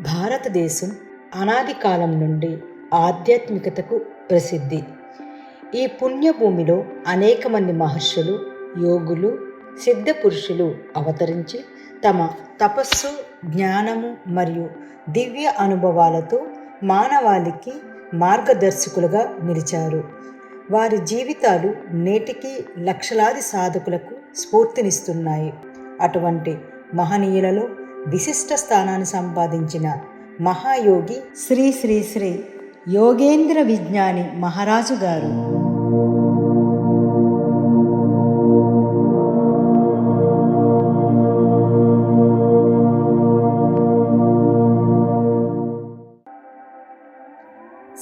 భారతదేశం అనాది కాలం నుండి ఆధ్యాత్మికతకు ప్రసిద్ధి. ఈ పుణ్యభూమిలో అనేక మంది మహర్షులు, యోగులు, సిద్ధ పురుషులు అవతరించి తమ తపస్సు, జ్ఞానము మరియు దివ్య అనుభవాలతో మానవాళికి మార్గదర్శకులుగా నిలిచారు. వారి జీవితాలు నేటికి లక్షలాది సాధకులకు స్ఫూర్తినిస్తున్నాయి. అటువంటి మహనీయులలో విశిష్ట స్థానాన్ని సంపాదించిన మహాయోగి శ్రీ శ్రీ శ్రీ యోగేంద్ర విజ్ఞాని మహారాజు గారు.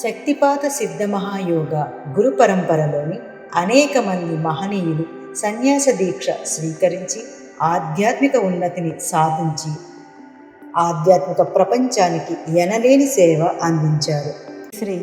శక్తిపాత సిద్ధ మహాయోగ గురు పరంపరలోని అనేక మంది మహనీయులు సన్యాస దీక్ష స్వీకరించి ఆధ్యాత్మిక ఉన్నతిని సాధించి ఆధ్యాత్మిక ప్రపంచానికి ఎనలేని సేవ అందించారు. శ్రీ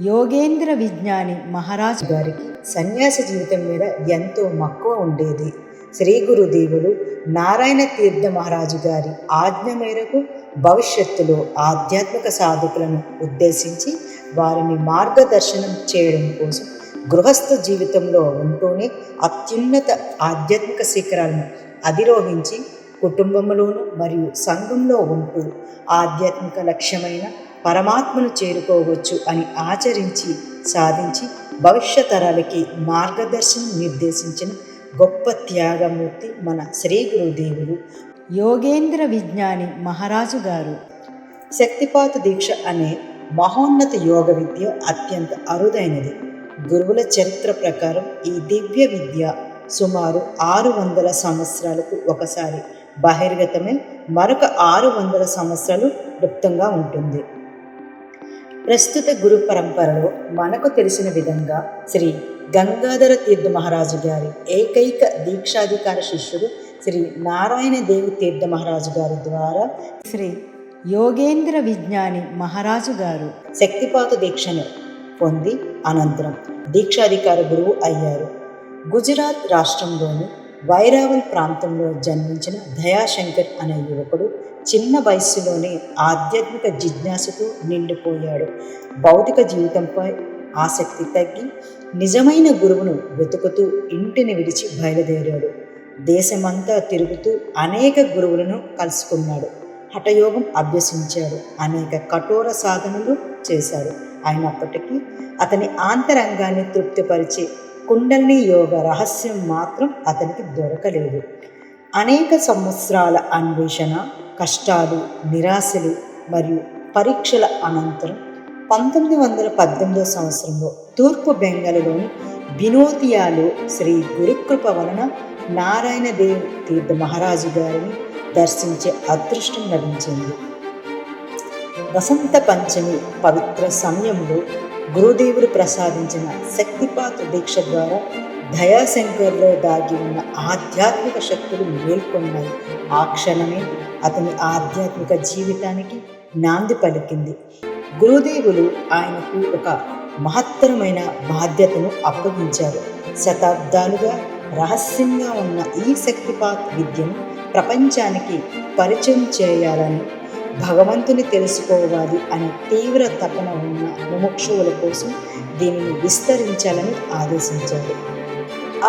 యోగేంద్ర విజ్ఞాని మహారాజు గారికి సన్యాస జీవితం మీద ఎంతో మక్కువ ఉండేది. శ్రీ గురుదేవులు నారాయణ తీర్థ మహారాజు గారి ఆజ్ఞ మేరకు భవిష్యత్తులో ఆధ్యాత్మిక సాధకులను ఉద్దేశించి వారిని మార్గదర్శనం చేయడం కోసం గృహస్థ జీవితంలో ఉంటూనే అత్యున్నత ఆధ్యాత్మిక శిఖరాలను అధిరోహించి కుటుంబంలోనూ మరియు సంఘంలో ఉంటూ ఆధ్యాత్మిక లక్ష్యమైన పరమాత్మను చేరుకోవచ్చు అని ఆచరించి సాధించి భవిష్యత్ తరాలకి మార్గదర్శనం నిర్దేశించిన గొప్ప త్యాగమూర్తి మన శ్రీ గురుదేవులు యోగేంద్ర విజ్ఞాని మహారాజు గారు. శక్తిపాత దీక్ష అనే మహోన్నత యోగ విద్య అత్యంత అరుదైనది. గురువుల చరిత్ర ప్రకారం ఈ దివ్య విద్య సుమారు 600 సంవత్సరాలకు ఒకసారి బహిర్గతమై మరొక 600 సంవత్సరాలు గుప్తంగా ఉంటుంది. ప్రస్తుత గురు పరంపరలో మనకు తెలిసిన విధంగా శ్రీ గంగాధర తీర్థ మహారాజు గారి ఏకైక దీక్షాధికార శిష్యుడు శ్రీ నారాయణ దేవి తీర్థ మహారాజు గారి ద్వారా శ్రీ యోగేంద్ర విజ్ఞాని మహారాజు గారు శక్తిపాత దీక్షను పొంది అనంతరం దీక్షాధికార గురువు అయ్యారు. గుజరాత్ రాష్ట్రంలోని వైరావల్ ప్రాంతంలో జన్మించిన దయాశంకర్ అనే యువకుడు చిన్న వయస్సులోనే ఆధ్యాత్మిక జిజ్ఞాసతో నిండిపోయాడు. భౌతిక జీవితంపై ఆసక్తి తగ్గి నిజమైన గురువును వెతుకుతూ ఇంటిని విడిచి బయలుదేరాడు. దేశమంతా తిరుగుతూ అనేక గురువులను కలుసుకున్నాడు. హఠయోగం అభ్యసించాడు. అనేక కఠోర సాధనలు చేశాడు. అయినప్పటికీ అతని ఆంతరంగాన్ని తృప్తిపరిచే కుండలిని యోగ రహస్యం మాత్రం అతనికి దొరకలేదు. అనేక సంవత్సరాల అన్వేషణ, కష్టాలు, నిరాశలు మరియు పరీక్షల అనంతరం 1918 సంవత్సరంలో తూర్పు బెంగాల్లోని బినోతియాలో శ్రీ గురుకృప వలన నారాయణ దేవ్ తీర్థ మహారాజు గారిని దర్శించే అదృష్టం లభించింది. వసంత పంచమి పవిత్ర సమయంలో గురుదేవుడు ప్రసాదించిన శక్తిపాత దీక్ష ద్వారా దయాశంకర్లో దాగి ఉన్న ఆధ్యాత్మిక శక్తులు మేల్కొన్నాయి. ఆ క్షణమే అతని ఆధ్యాత్మిక జీవితానికి నాంది పలికింది. గురుదేవులు ఆయనకు ఒక మహత్తరమైన బాధ్యతను అప్పగించారు. శతాబ్దాలుగా రహస్యంగా ఉన్న ఈ శక్తిపాత విద్యను ప్రపంచానికి పరిచయం చేయాలని, భగవంతుని తెలుసుకోవాలి అనే తీవ్ర తపన ఉన్న ముముక్షువుల కోసం దీనిని విస్తరించాలని ఆదేశించారు.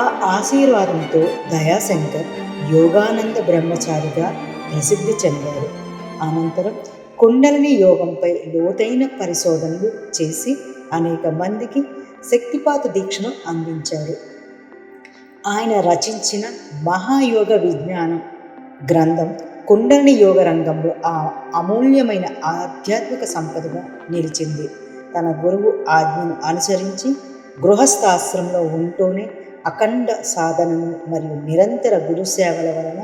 ఆ ఆశీర్వాదంతో దయాశంకర్ యోగానంద బ్రహ్మచారిగా ప్రసిద్ధి చెందారు. అనంతరం కుండలిని యోగంపై లోతైన పరిశోధనలు చేసి అనేక మందికి శక్తిపాత దీక్షను అందించారు. ఆయన రచించిన మహాయోగ విజ్ఞానం గ్రంథం కుండలిని యోగ రంగంలో అమూల్యమైన ఆధ్యాత్మిక సంపదగా నిలిచింది. తన గురువు ఆజ్ఞను అనుసరించి గృహస్థాశ్రమంలో ఉంటూనే అఖండ సాధనను మరియు నిరంతర గురుసేవల వలన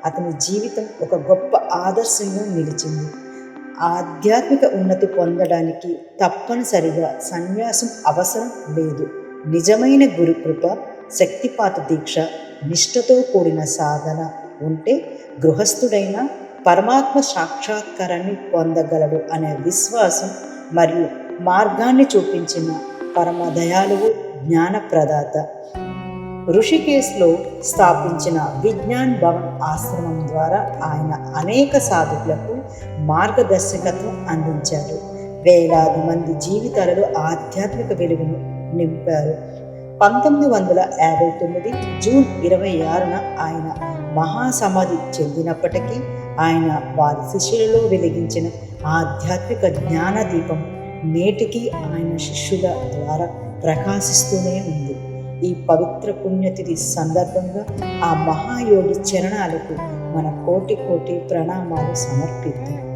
అతని జీవితం ఒక గొప్ప ఆదర్శంగా నిలిచింది. ఆధ్యాత్మిక ఉన్నతి పొందడానికి తప్పనిసరిగా సన్యాసం అవసరం లేదు. నిజమైన గురుకృప, శక్తిపాత దీక్ష, నిష్ఠతో కూడిన సాధన ఉంటే గృహస్థుడైన పరమాత్మ సాక్షాత్కారాన్ని పొందగలడు అనే విశ్వాసం మరియు మార్గాన్ని చూపించిన పరమ దయాళువు, జ్ఞాన ప్రదాత ఋషికేశ్లో స్థాపించిన విజ్ఞాన్ భవన్ ఆశ్రమం ద్వారా ఆయన అనేక సాధకులకు మార్గదర్శకత్వం అందించారు. వేలాది మంది జీవితాలలో ఆధ్యాత్మిక వెలుగును నింపారు. 1959 జూన్ 26న ఆయన మహాసమాధి చెందినప్పటికీ ఆయన వారి శిష్యులలో వెలిగించిన ఆధ్యాత్మిక జ్ఞాన దీపం నేటికి ఆయన శిష్యుల ద్వారా ప్రకాశిస్తూనే ఉంది. ఈ పవిత్ర పుణ్యతిథి సందర్భంగా ఆ మహాయోగి చరణాలకు మన కోటి కోటి ప్రణామాలు సమర్పిద్దాం.